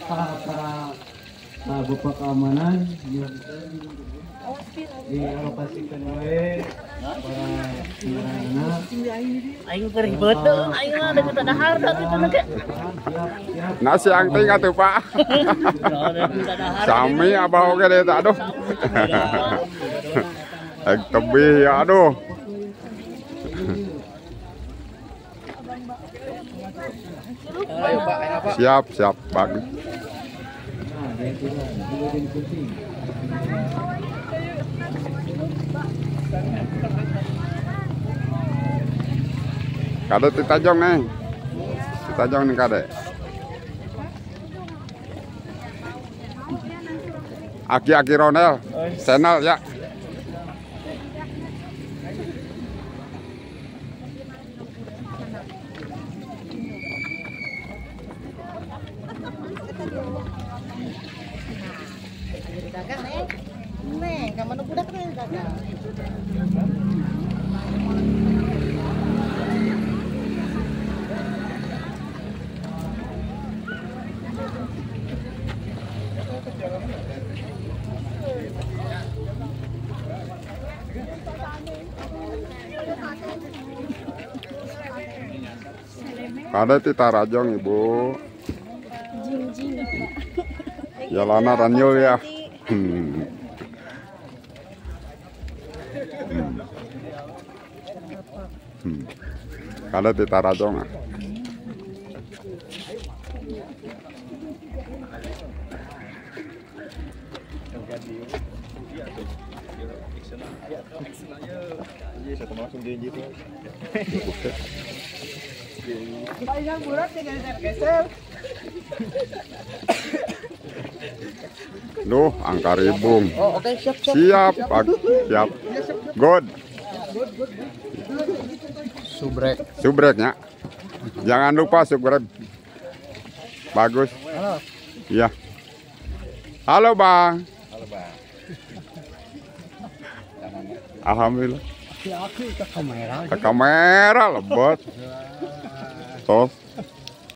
Para beberapa keamanan yang dialokasikan oleh para anak. Aing keribet, aing mah ada kita dahar itu nake. Nasi angting atuh Pak. Sami abah oge deh aduh. Tebih ya aduh. Siap, siap, bagus. Kade titajong nih. Titajong nih kade. Aki Ronel, channel ya. Dagang nih, kamu budak nih dagang. Ada tita rajong Ibu. Jalana ranyul ya. Ada tita rajong. Bayang bulat nih geser. Duh, angka ribung. Oh, oke, siap. Siap, siap. Good. Subreknya. Jangan lupa subrek. Bagus. Halo. Iya. Halo, Bang. Alhamdulillah. Ke kamera. Ke kamera lebet. Tos.